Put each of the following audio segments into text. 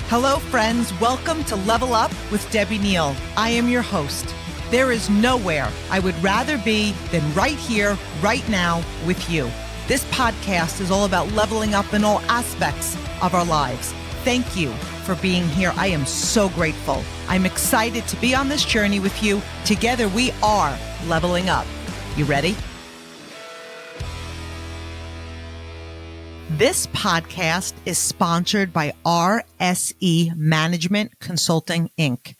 Hello, friends. Welcome to Level Up with Debbie Neal. I am your host. There is nowhere I would rather be than right here, right now with you. This podcast is all about leveling up in all aspects of our lives. Thank you for being here. I am so grateful. I'm excited to be on this journey with you. Together, we are leveling up. You ready? This podcast is sponsored by RSE Management Consulting, Inc.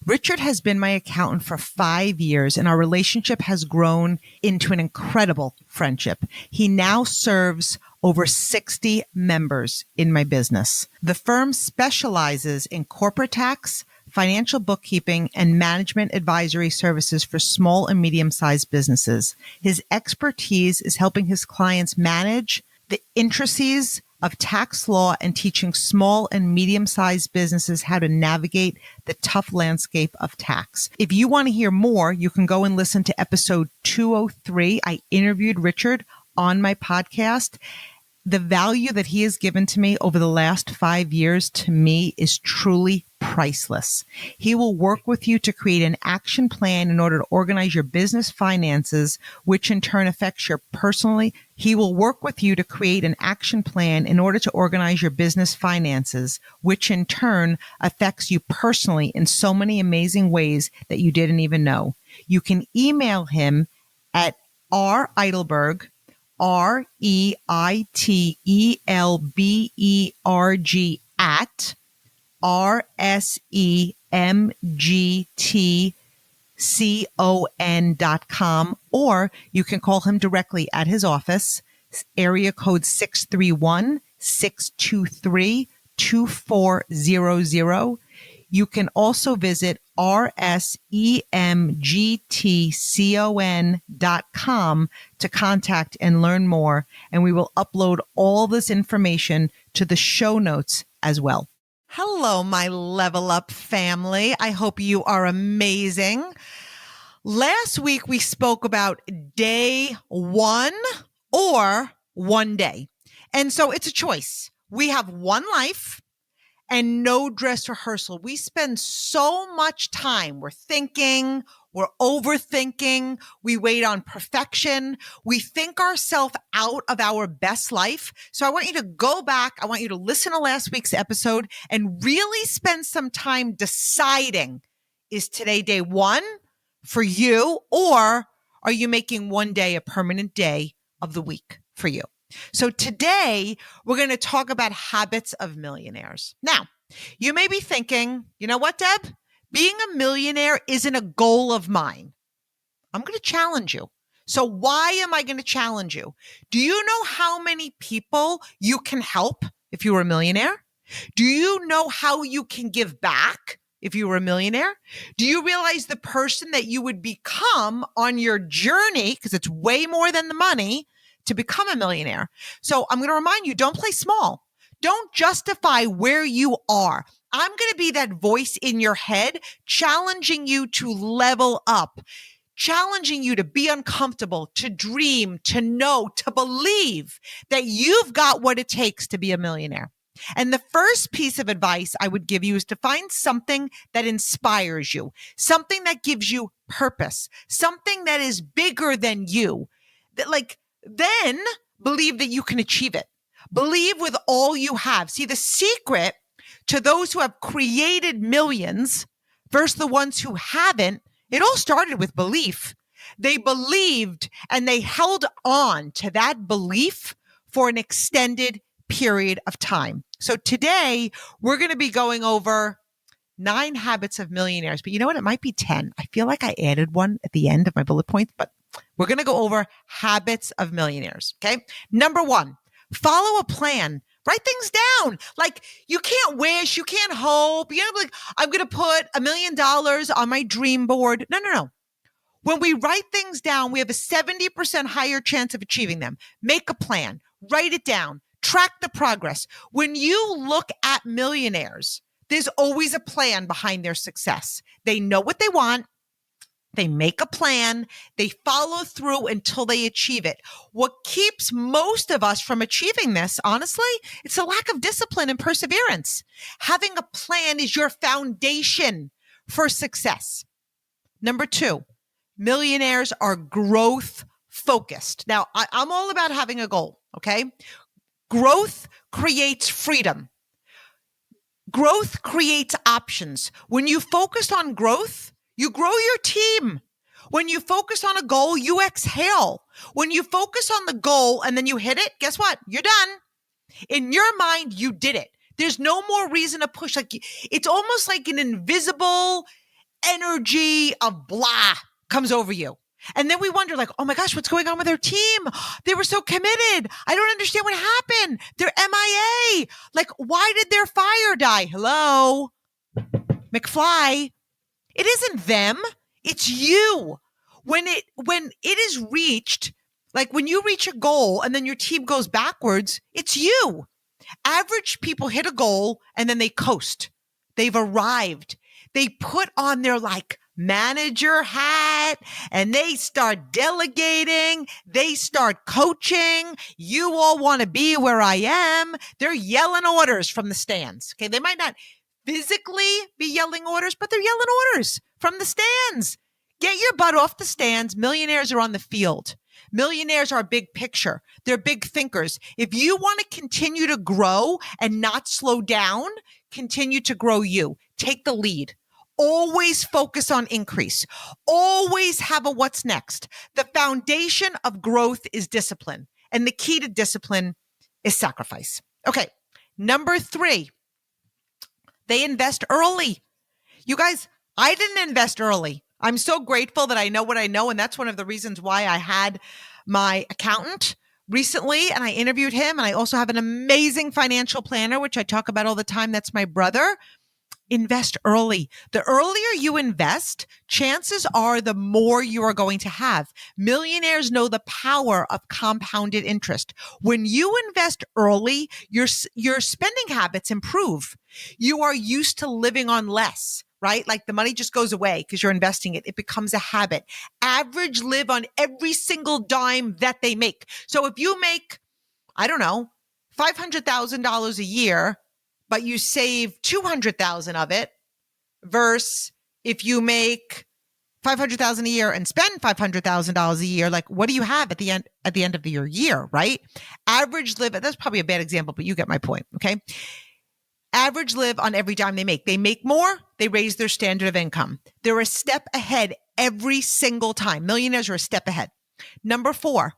Richard has been my accountant for 5 years, and our relationship has grown into an incredible friendship. He now serves over 60 members in my business. The firm specializes in corporate tax, financial bookkeeping, and management advisory services for small and medium-sized businesses. His expertise is helping his clients manage the intricacies of tax law and teaching small and medium-sized businesses how to navigate the tough landscape of tax. If you want to hear more, you can go and listen to episode 203. I interviewed Richard on my podcast. The value that he has given to me over the last 5 years, to me, is truly priceless. He will work with you to create an action plan in order to organize your business finances, which in turn affects your personally. He will work with you to create an action plan in order to organize your business finances, which in turn affects you personally in so many amazing ways that you didn't even know. You can email him at reidelberg, REITELBERG at RSEMGTCON.com, or you can call him directly at his office, area code 631-623-2400. You can also visit RSEMGTCON.com to contact and learn more, and we will upload all this information to the show notes as well. Hello, my Level Up family. I hope you are amazing. Last week, we spoke about day one or one day. And so it's a choice. We have one life and no dress rehearsal. We spend so much time. We're thinking, we're overthinking, we wait on perfection. We think ourselves out of our best life. So I want you to go back. I want you to listen to last week's episode and really spend some time deciding, is today day one for you, or are you making one day a permanent day of the week for you? So today we're going to talk about habits of millionaires. Now, you may be thinking, you know what, Deb? Being a millionaire isn't a goal of mine. I'm going to challenge you. So why am I going to challenge you? Do you know how many people you can help if you were a millionaire? Do you know how you can give back if you were a millionaire? Do you realize the person that you would become on your journey, because it's way more than the money, to become a millionaire? So I'm going to remind you, don't play small. Don't justify where you are. I'm going to be that voice in your head, challenging you to level up, challenging you to be uncomfortable, to dream, to know, to believe that you've got what it takes to be a millionaire. And the first piece of advice I would give you is to find something that inspires you, something that gives you purpose, something that is bigger than you, then believe that you can achieve it. Believe with all you have. See, the secret to those who have created millions versus the ones who haven't, it all started with belief. They believed and they held on to that belief for an extended period of time. So today we're going to be going over 9 habits of millionaires, but you know what? It might be 10. I feel like I added one at the end of my bullet points, but we're going to go over habits of millionaires. Okay. Number 1, follow a plan. Write things down. Like, you can't wish, you can't hope. You know, like, I'm going to put $1 million on my dream board. No. When we write things down, we have a 70% higher chance of achieving them. Make a plan. Write it down. Track the progress. When you look at millionaires, there's always a plan behind their success. They know what they want. They make a plan, they follow through until they achieve it. What keeps most of us from achieving this, honestly, it's a lack of discipline and perseverance. Having a plan is your foundation for success. Number 2, millionaires are growth focused. Now, I'm all about having a goal, okay? Growth creates freedom. Growth creates options. When you focus on growth, you grow your team. When you focus on a goal, you exhale. When you focus on the goal and then you hit it, guess what? You're done. In your mind, you did it. There's no more reason to push. Like, it's almost like an invisible energy of blah comes over you. And then we wonder, like, oh my gosh, what's going on with their team? They were so committed. I don't understand what happened. They're MIA. Like, why did their fire die? Hello, McFly. It isn't them. It's you. When it is reached, like when you reach a goal and then your team goes backwards, it's you. Average people hit a goal and then they coast. They've arrived. They put on their manager hat and they start delegating. They start coaching. You all want to be where I am. They're yelling orders from the stands. Okay. They might not physically be yelling orders, but they're yelling orders from the stands. Get your butt off the stands. Millionaires are on the field. Millionaires are big picture. They're big thinkers. If you want to continue to grow and not slow down, continue to grow you. Take the lead. Always focus on increase. Always have a what's next. The foundation of growth is discipline. And the key to discipline is sacrifice. Okay. Number 3, they invest early. You guys, I didn't invest early. I'm so grateful that I know what I know. And that's one of the reasons why I had my accountant recently and I interviewed him. And I also have an amazing financial planner, which I talk about all the time. That's my brother. Invest early. The earlier you invest, chances are the more you are going to have. Millionaires know the power of compounded interest. When you invest early, your spending habits improve. You are used to living on less, right? Like the money just goes away because you're investing it. It becomes a habit. Average live on every single dime that they make. So if you make, I don't know, $500,000 a year, but you save 200,000 of it versus if you make 500,000 a year and spend $500,000 a year, like what do you have at the end of your year, right? Average live, that's probably a bad example, but you get my point, okay? Average live on every dime they make. They make more, they raise their standard of income. They're a step ahead every single time. Millionaires are a step ahead. Number 4,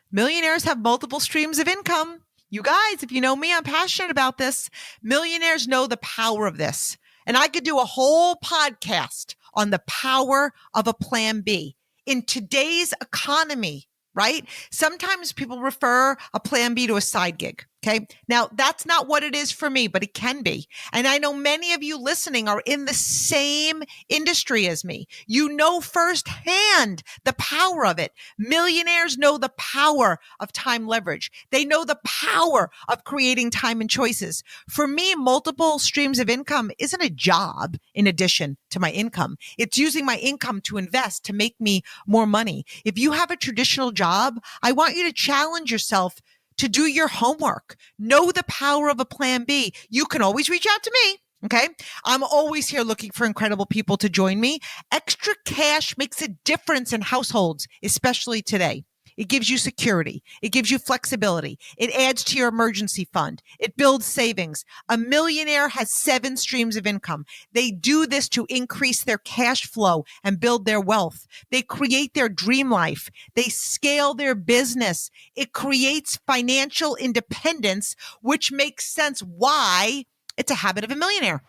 millionaires have multiple streams of income. You guys, if you know me, I'm passionate about this. Millionaires know the power of this. And I could do a whole podcast on the power of a plan B. In today's economy, right? Sometimes people refer a plan B to a side gig. Okay. Now that's not what it is for me, but it can be. And I know many of you listening are in the same industry as me. You know firsthand the power of it. Millionaires know the power of time leverage. They know the power of creating time and choices. For me, multiple streams of income isn't a job in addition to my income. It's using my income to invest to make me more money. If you have a traditional job, I want you to challenge yourself to do your homework. Know the power of a plan B. You can always reach out to me. Okay. I'm always here looking for incredible people to join me. Extra cash makes a difference in households, especially today. It gives you security. It gives you flexibility. It adds to your emergency fund. It builds savings. A millionaire has 7 streams of income. They do this to increase their cash flow and build their wealth. They create their dream life. They scale their business. It creates financial independence, which makes sense why it's a habit of a millionaire.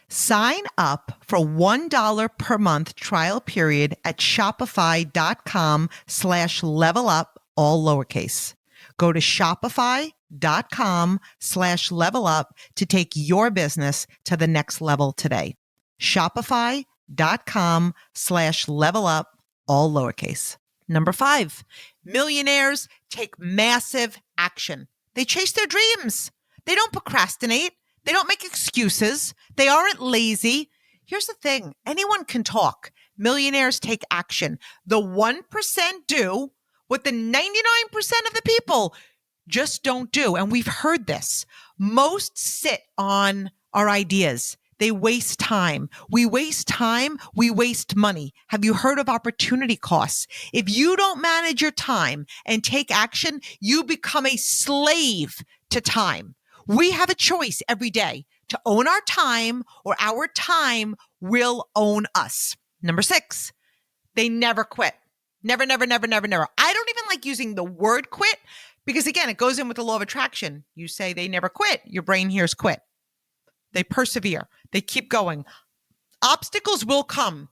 Sign up for $1 per month trial period at shopify.com/level up, all lowercase. Go to shopify.com/level up to take your business to the next level today. Shopify.com/level up, all lowercase. Number 5, millionaires take massive action. They chase their dreams. They don't procrastinate. They don't make excuses. They aren't lazy. Here's the thing. Anyone can talk. millionaires take action. The 1% do what the 99% of the people just don't do. And we've heard this. Most sit on our ideas. They waste time. We waste time. We waste money. Have you heard of opportunity costs? If you don't manage your time and take action, you become a slave to time. We have a choice every day to own our time, or our time will own us. Number 6, they never quit. Never, never, never, never, never. I don't even like using the word quit because, again, it goes in with the law of attraction. You say they never quit. Your brain hears quit. They persevere. They keep going. Obstacles will come.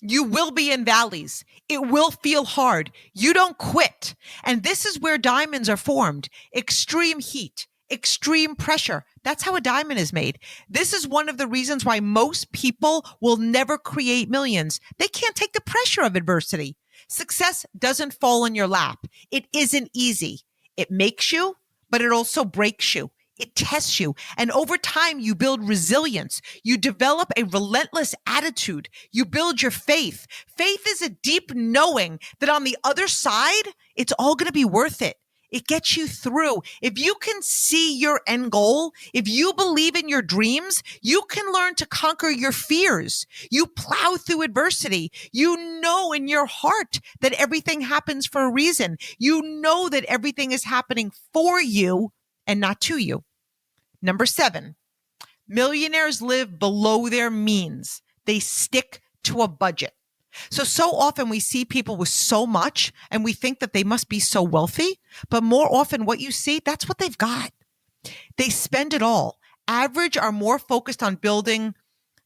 You will be in valleys. It will feel hard. You don't quit. And this is where diamonds are formed. Extreme heat, extreme pressure. That's how a diamond is made. This is one of the reasons why most people will never create millions. They can't take the pressure of adversity. Success doesn't fall in your lap. It isn't easy. It makes you, but it also breaks you. It tests you. And over time, you build resilience. You develop a relentless attitude. You build your faith. Faith is a deep knowing that on the other side, it's all going to be worth it. It gets you through. If you can see your end goal, if you believe in your dreams, you can learn to conquer your fears. You plow through adversity. You know in your heart that everything happens for a reason. You know that everything is happening for you and not to you. Number 7, millionaires live below their means. They stick to a budget. So often we see people with so much and we think that they must be so wealthy, but more often what you see, that's what they've got. They spend it all. Average are more focused on building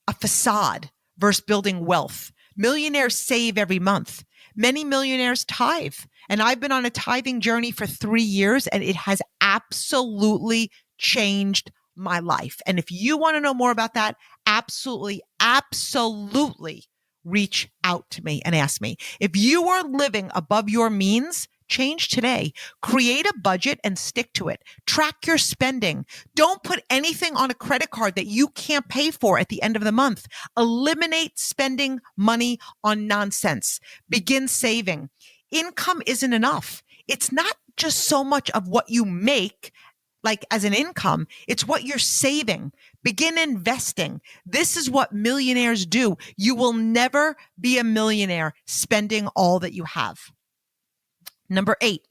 a facade versus building wealth. Millionaires save every month. Many millionaires tithe. And I've been on a tithing journey for 3 years and it has absolutely changed my life. And if you want to know more about that, absolutely reach out to me and ask me. If you are living above your means, change today. Create a budget and stick to it. Track your spending. Don't put anything on a credit card that you can't pay for at the end of the month. Eliminate spending money on nonsense. Begin saving. Income isn't enough. It's not just so much of what you make, like as an income, it's what you're saving. Begin investing. This is what millionaires do. You will never be a millionaire spending all that you have. Number 8,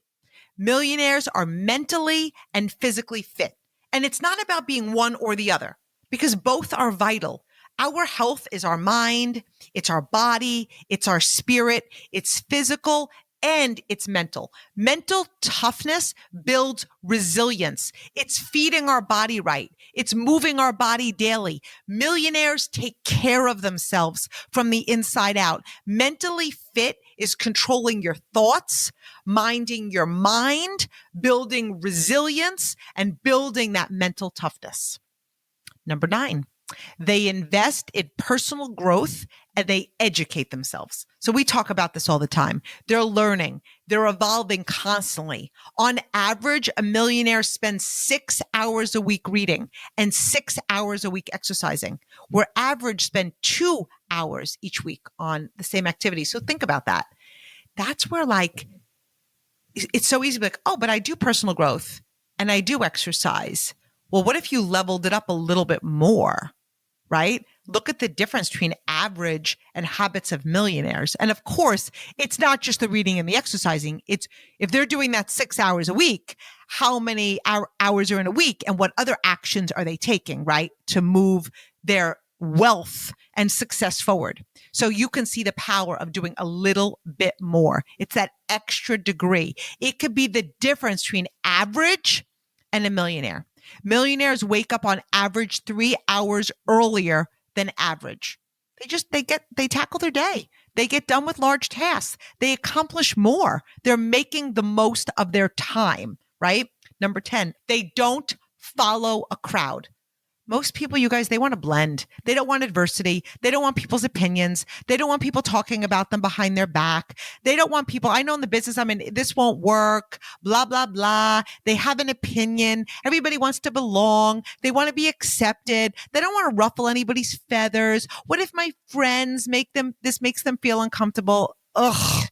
millionaires are mentally and physically fit. And it's not about being one or the other because both are vital. Our health is our mind, it's our body, it's our spirit, it's physical, and it's mental. Mental toughness builds resilience. It's feeding our body right. It's moving our body daily. Millionaires take care of themselves from the inside out. Mentally fit is controlling your thoughts, minding your mind, building resilience, and building that mental toughness. Number 9, they invest in personal growth and they educate themselves. So we talk about this all the time. They're learning. They're evolving constantly. On average, a millionaire spends 6 hours a week reading and 6 hours a week exercising, where average spend 2 hours each week on the same activity. So think about that. That's where it's so easy to be like, oh, but I do personal growth and I do exercise. Well, what if you leveled it up a little bit more, right? Look at the difference between average and habits of millionaires. And of course, it's not just the reading and the exercising. It's if they're doing that 6 hours a week, how many hours are in a week and what other actions are they taking, right? To move their wealth and success forward. So you can see the power of doing a little bit more. It's that extra degree. It could be the difference between average and a millionaire. Millionaires wake up on average 3 hours earlier than average. They tackle their day. They get done with large tasks. They accomplish more. They're making the most of their time, right? Number 10, they don't follow a crowd. Most people, you guys, they want to blend. They don't want adversity. They don't want people's opinions. They don't want people talking about them behind their back. They don't want people, I know in the business I'm in, this won't work, blah, blah, blah. They have an opinion. Everybody wants to belong. They want to be accepted. They don't want to ruffle anybody's feathers. What if my friends this makes them feel uncomfortable? Ugh.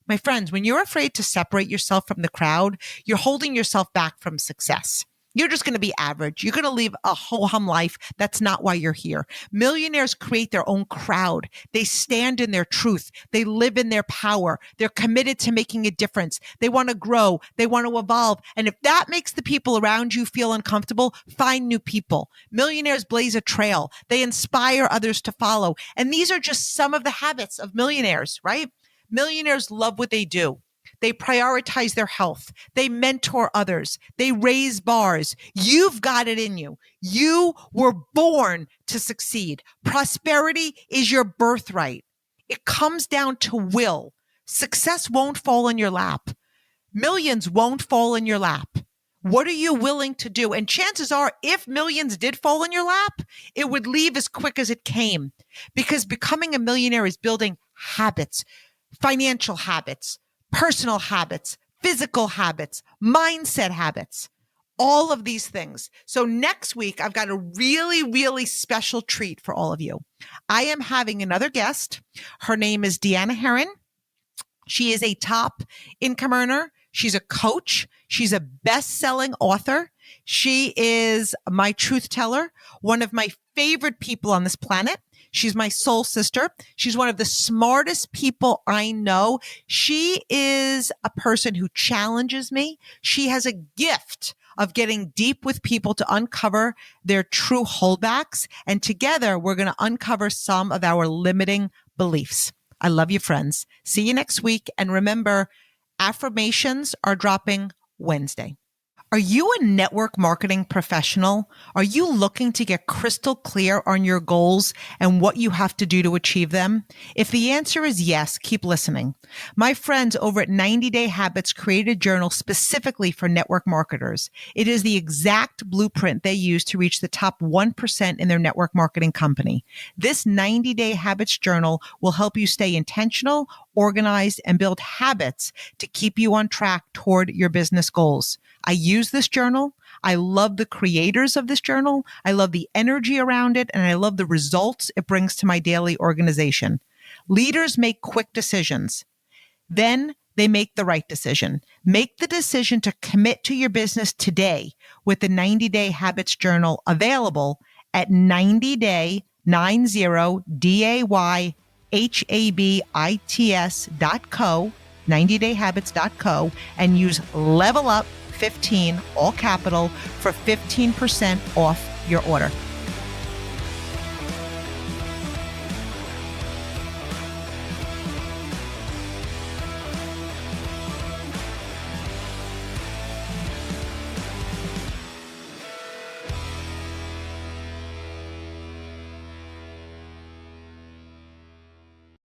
My friends, when you're afraid to separate yourself from the crowd, you're holding yourself back from success. You're just going to be average. You're going to live a ho-hum life. That's not why you're here. Millionaires create their own crowd. They stand in their truth. They live in their power. They're committed to making a difference. They want to grow. They want to evolve. And if that makes the people around you feel uncomfortable, find new people. Millionaires blaze a trail. They inspire others to follow. And these are just some of the habits of millionaires, right? Millionaires love what they do. They prioritize their health. They mentor others. They raise bars. You've got it in you. You were born to succeed. Prosperity is your birthright. It comes down to will. Success won't fall in your lap. Millions won't fall in your lap. What are you willing to do? And chances are, if millions did fall in your lap, it would leave as quick as it came. Because becoming a millionaire is building habits, financial habits, personal habits, physical habits, mindset habits, all of these things. So next week, I've got a really, really special treat for all of you. I am having another guest. Her name is Deanna Herron. She is a top income earner. She's a coach. She's a best-selling author. She is my truth teller, one of my favorite people on this planet. She's my soul sister. She's one of the smartest people I know. She is a person who challenges me. She has a gift of getting deep with people to uncover their true holdbacks. And together, we're going to uncover some of our limiting beliefs. I love you, friends. See you next week. And remember, affirmations are dropping Wednesday. Are you a network marketing professional? Are you looking to get crystal clear on your goals and what you have to do to achieve them? If the answer is yes, keep listening. My friends over at 90 Day Habits created a journal specifically for network marketers. It is the exact blueprint they use to reach the top 1% in their network marketing company. This 90 Day Habits journal will help you stay intentional, organized, and build habits to keep you on track toward your business goals. I use this journal. I love the creators of this journal. I love the energy around it, and I love the results it brings to my daily organization. Leaders make quick decisions. Then they make the right decision. Make the decision to commit to your business today with the 90 Day Habits Journal available at 90dayhabits.co, 90dayhabits.co, and use Level Up 15, all capital, for 15% off your order.